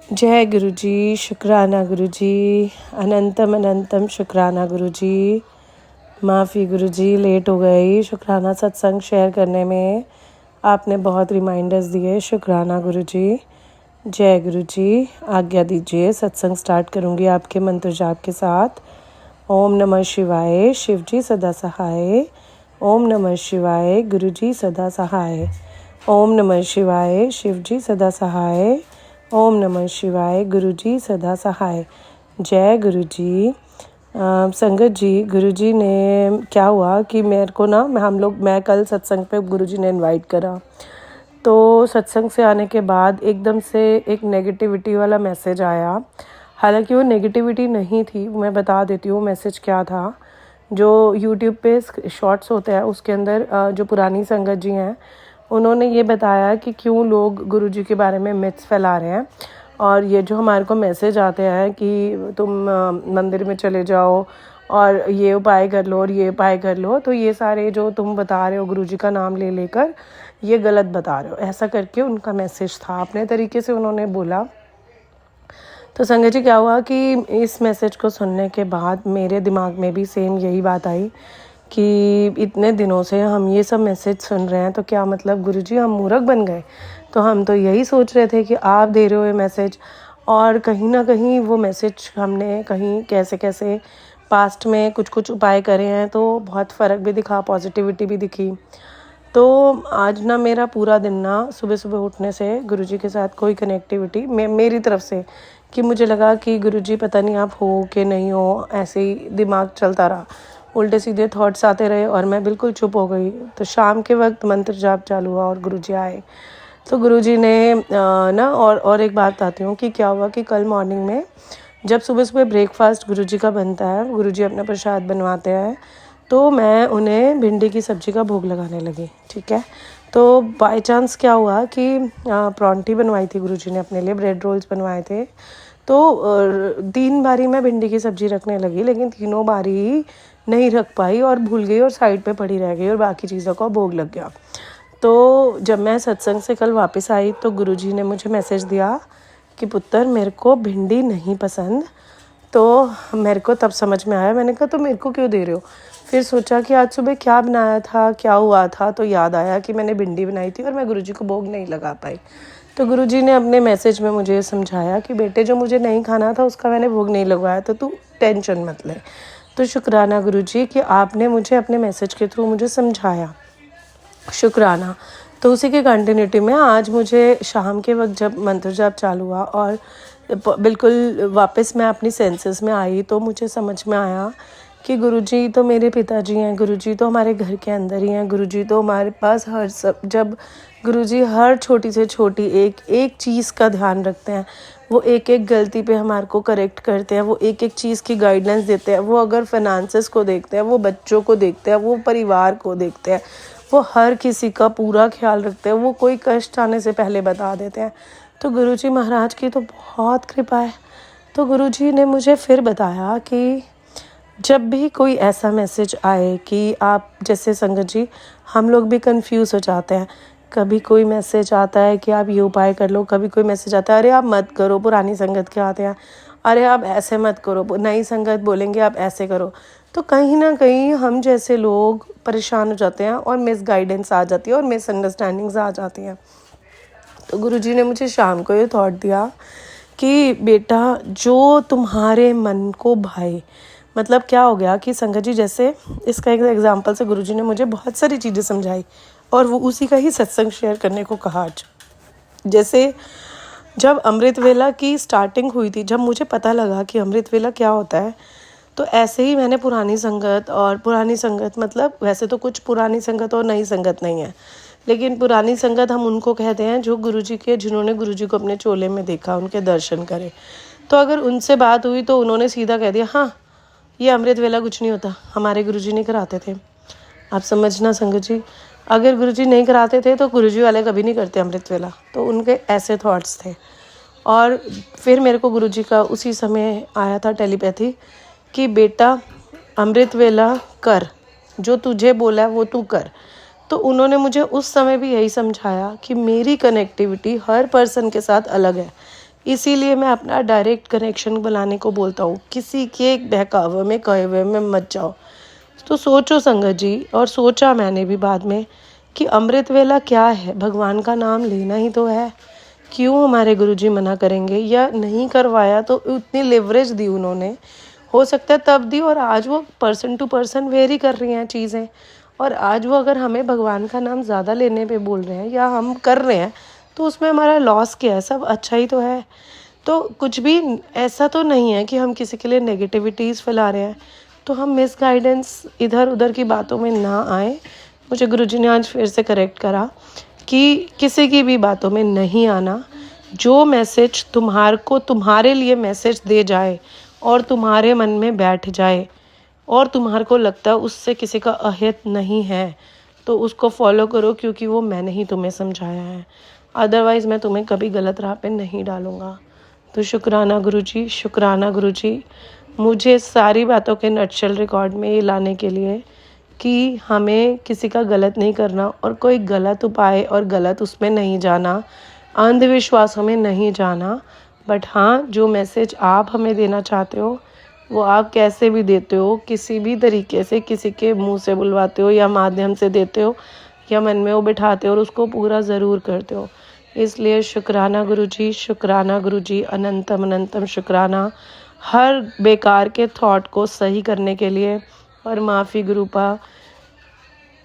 जय गुरु जी, शुक्राना गुरु जी, अनंतम अनंतम शुक्राना गुरु जी। माफ़ी गुरु जी, लेट हो गई शुक्राना सत्संग शेयर करने में। आपने बहुत रिमाइंडर्स दिए, शुक्राना गुरु जी। जय गुरु जी, आज्ञा दीजिए, सत्संग स्टार्ट करूँगी आपके मंत्र जाप के साथ। ओम नमः शिवाय, शिव जी सदा सहाय। ओम नमः शिवाय, गुरु जी सदा सहाय। ओम नमः शिवाय, शिव जी सदा सहाय। ओम नमः शिवाय, गुरु जी सदा सहाय। जय गुरु जी। संगत जी, गुरु जी ने क्या हुआ कि मेरे को ना मैं कल सत्संग पे गुरु जी ने इनवाइट करा, तो सत्संग से आने के बाद एकदम से एक नेगेटिविटी वाला मैसेज आया। हालांकि वो नेगेटिविटी नहीं थी, मैं बता देती हूँ मैसेज क्या था। जो यूट्यूब पे शॉर्ट्स होते हैं उसके अंदर जो पुरानी संगत जी हैं उन्होंने ये बताया कि क्यों लोग गुरु जी के बारे में मिथ्स फैला रहे हैं। और ये जो हमारे को मैसेज आते हैं कि तुम मंदिर में चले जाओ और ये उपाय कर लो और ये उपाय कर लो, तो ये सारे जो तुम बता रहे हो गुरु जी का नाम ले लेकर ये गलत बता रहे हो, ऐसा करके उनका मैसेज था। अपने तरीके से उन्होंने बोला। तो संगत जी क्या हुआ कि इस मैसेज को सुनने के बाद मेरे दिमाग में भी सेम यही बात आई कि इतने दिनों से हम ये सब मैसेज सुन रहे हैं, तो क्या मतलब गुरुजी हम मूर्ख बन गए? तो हम तो यही सोच रहे थे कि आप दे रहे हो ये मैसेज, और कहीं ना कहीं वो मैसेज हमने कहीं कैसे कैसे पास्ट में कुछ कुछ उपाय करे हैं तो बहुत फ़र्क भी दिखा, पॉजिटिविटी भी दिखी। तो आज ना मेरा पूरा दिन ना सुबह सुबह उठने से गुरुजी के साथ कोई कनेक्टिविटी मेरी तरफ से कि मुझे लगा कि गुरुजी पता नहीं आप हो कि नहीं हो, ऐसे ही दिमाग चलता रहा, उल्टे सीधे थॉट्स आते रहे और मैं बिल्कुल चुप हो गई। तो शाम के वक्त मंत्र जाप चालू हुआ और गुरुजी आए। तो गुरुजी ने ना और एक बात बताती हूँ कि क्या हुआ कि कल मॉर्निंग में जब सुबह सुबह ब्रेकफास्ट गुरुजी का बनता है, गुरुजी अपना प्रसाद बनवाते हैं, तो मैं उन्हें भिंडी की सब्ज़ी का भोग लगाने लगी। ठीक है, तो बाय चांस क्या हुआ कि परौंठी बनवाई थी गुरुजी ने अपने लिए, ब्रेड रोल्स बनवाए थे। तो 3 बारी मैं भिंडी की सब्ज़ी रखने लगी, लेकिन तीनों बारी नहीं रख पाई और भूल गई और साइड पे पड़ी रह गई और बाकी चीज़ों का भोग लग गया। तो जब मैं सत्संग से कल वापस आई तो गुरुजी ने मुझे मैसेज दिया कि पुत्र मेरे को भिंडी नहीं पसंद। तो मेरे को तब समझ में आया, मैंने कहा तो मेरे को क्यों दे रहे हो? फिर सोचा कि आज सुबह क्या बनाया था, क्या हुआ था, तो याद आया कि मैंने भिंडी बनाई थी और मैं गुरुजी को भोग नहीं लगा पाई। तो गुरुजी ने अपने मैसेज में मुझे समझाया कि बेटे जो मुझे नहीं खाना था उसका मैंने भोग नहीं लगवाया, तो तू टेंशन मत ले। तो शुक्राना गुरुजी कि आपने मुझे अपने मैसेज के थ्रू मुझे समझाया, शुक्राना। तो उसी के कंटिन्यूटी में आज मुझे शाम के वक्त जब मंत्र जाप चालू हुआ और बिल्कुल वापस मैं अपनी सेंसेस में आई, तो मुझे समझ में आया कि गुरुजी तो मेरे पिताजी हैं, गुरुजी तो हमारे घर के अंदर ही हैं, गुरुजी तो हमारे पास जब गुरुजी हर छोटी से छोटी एक एक चीज़ का ध्यान रखते हैं, वो एक एक गलती पे हमारे को करेक्ट करते हैं, वो एक एक चीज़ की गाइडेंस देते हैं। वो अगर फाइनेंसेस को देखते हैं, वो बच्चों को देखते हैं, वो परिवार को देखते हैं, वो हर किसी का पूरा ख्याल रखते हैं, वो कोई कष्ट आने से पहले बता देते हैं। तो गुरुजी महाराज की तो बहुत कृपा है। तो गुरुजी ने मुझे फिर बताया कि जब भी कोई ऐसा मैसेज आए कि आप जैसे संगत जी हम लोग भी कंफ्यूज हो जाते हैं, कभी कोई मैसेज आता है कि आप ये उपाय कर लो, कभी कोई मैसेज आता है अरे आप मत करो, पुरानी संगत के आते हैं अरे आप ऐसे मत करो, नई संगत बोलेंगे आप ऐसे करो। तो कहीं ना कहीं हम जैसे लोग परेशान हो जाते हैं और मिस गाइडेंस आ जाती है और मिसअंडरस्टैंडिंग्स आ जाती हैं। तो गुरुजी ने मुझे शाम को ये थॉट दिया कि बेटा जो तुम्हारे मन को भाए, मतलब क्या हो गया कि संगत जी जैसे इसका एक एग्जांपल से गुरुजी ने मुझे बहुत सारी चीज़ें समझाई और वो उसी का ही सत्संग शेयर करने को कहा आज। जैसे जब अमृत वेला की स्टार्टिंग हुई थी, जब मुझे पता लगा कि अमृत वेला क्या होता है, तो ऐसे ही मैंने पुरानी संगत मतलब वैसे तो कुछ पुरानी संगत और नई संगत नहीं है, लेकिन पुरानी संगत हम उनको कहते हैं जो गुरुजी के, जिन्होंने गुरुजी को अपने चोले में देखा, उनके दर्शन करे। तो अगर उनसे बात हुई तो उन्होंने सीधा कह दिया हाँ ये अमृत वेला कुछ नहीं होता, हमारे गुरुजी नहीं कराते थे। आप समझना संगत जी, अगर गुरुजी नहीं कराते थे तो गुरुजी वाले कभी नहीं करते अमृत वेला। तो उनके ऐसे थॉट्स थे। और फिर मेरे को गुरुजी का उसी समय आया था टेलीपैथी कि बेटा अमृत वेला कर, जो तुझे बोला है वो तू कर। तो उन्होंने मुझे उस समय भी यही समझाया कि मेरी कनेक्टिविटी हर पर्सन के साथ अलग है, इसीलिए मैं अपना डायरेक्ट कनेक्शन बनाने को बोलता हूँ, किसी के बहकावे में कहे हुए में मत जाओ। तो सोचो संगत जी, और सोचा मैंने भी बाद में कि अमृत वेला क्या है, भगवान का नाम लेना ही तो है। क्यों हमारे गुरुजी मना करेंगे, या नहीं करवाया तो उतनी लेवरेज दी उन्होंने, हो सकता है तब दी, और आज वो पर्सन टू पर्सन वेरी कर रही हैं चीज़ें। और आज वो अगर हमें भगवान का नाम ज़्यादा लेने पे बोल रहे हैं या हम कर रहे हैं, तो उसमें हमारा लॉस क्या है, सब अच्छा ही तो है। तो कुछ भी ऐसा तो नहीं है कि हम किसी के लिए नेगेटिविटीज़ फैला रहे हैं। तो हम मिसगाइडेंस इधर उधर की बातों में ना आए। मुझे गुरुजी ने आज फिर से करेक्ट करा कि किसी की भी बातों में नहीं आना। जो मैसेज तुम्हारे लिए मैसेज दे जाए और तुम्हारे मन में बैठ जाए और तुम्हारे को लगता है उससे किसी का अहित नहीं है, तो उसको फॉलो करो, क्योंकि वो मैंने ही तुम्हें समझाया है। अदरवाइज़ मैं तुम्हें कभी गलत राह पे नहीं डालूँगा। तो शुक्राना गुरुजी, शुक्राना गुरुजी, मुझे सारी बातों के नटशेल रिकॉर्ड में ये लाने के लिए कि हमें किसी का गलत नहीं करना और कोई गलत उपाय और गलत उसमें नहीं जाना, अंधविश्वासों में नहीं जाना। बट हाँ, जो मैसेज आप हमें देना चाहते हो वो आप कैसे भी देते हो, किसी भी तरीके से, किसी के मुंह से बुलवाते हो या माध्यम से देते हो या मन में वो बिठाते हो और उसको पूरा ज़रूर करते हो। इसलिए शुक्राना गुरुजी, शुक्राना गुरुजी, अनंतम अनंतम शुक्राना हर बेकार के थॉट को सही करने के लिए। और माफ़ी गुरुपा,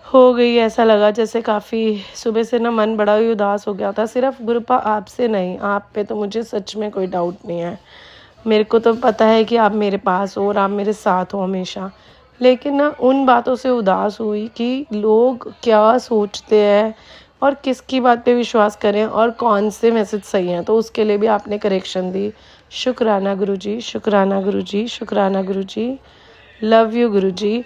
हो गई ऐसा लगा जैसे काफ़ी सुबह से ना मन बड़ा ही उदास हो गया था। सिर्फ गुरुपा आपसे नहीं, आप पे तो मुझे सच में कोई डाउट नहीं है। मेरे को तो पता है कि आप मेरे पास हो और आप मेरे साथ हो हमेशा। लेकिन ना उन बातों से उदास हुई कि लोग क्या सोचते हैं और किसकी बात पे विश्वास करें और कौन से मैसेज सही हैं, तो उसके लिए भी आपने करेक्शन दी। शुक्राना गुरुजी, शुक्राना गुरुजी, शुक्राना गुरुजी। लव यू गुरुजी।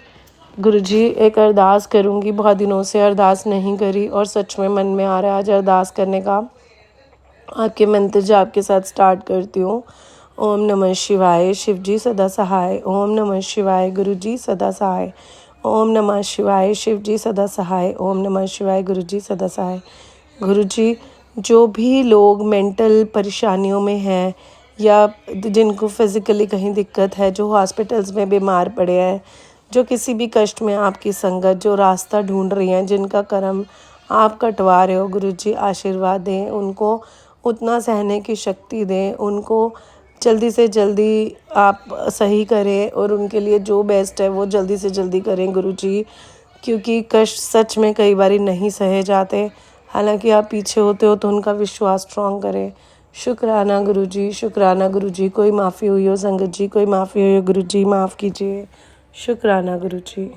गुरुजी, एक अरदास करूँगी, बहुत दिनों से अरदास नहीं करी और सच में मन में आ रहा है आज अरदास करने का। आपके मंत्र जाप के साथ स्टार्ट करती हूँ। ओम नमः शिवाय, शिव जी सदा सहाय। ओम नमः शिवाय, गुरु जी सदा सहाय। ओम नमः शिवाय, शिव जी सदा सहाय। ओम नमः शिवाय, गुरु जी सदा सहाय। गुरु जी, जो भी लोग मेंटल परेशानियों में हैं या जिनको फिज़िकली कहीं दिक्कत है, जो हॉस्पिटल्स में बीमार पड़े हैं, जो किसी भी कष्ट में आपकी संगत, जो रास्ता ढूंढ रही हैं, जिनका कर्म आप कटवा रहे हो, गुरु जी आशीर्वाद दें, उनको उतना सहने की शक्ति दें, उनको जल्दी से जल्दी आप सही करें और उनके लिए जो बेस्ट है वो जल्दी से जल्दी करें गुरु जी, क्योंकि कष्ट सच में कई बार नहीं सहे जाते। हालांकि आप पीछे होते हो तो उनका विश्वास स्ट्रॉन्ग करें। शुक्राना गुरु जी, शुक्राना गुरु जी। कोई माफ़ी हुई हो संगत जी, कोई माफ़ी हुई हो गुरु जी, माफ़ कीजिए। शुक्राना गुरु जी।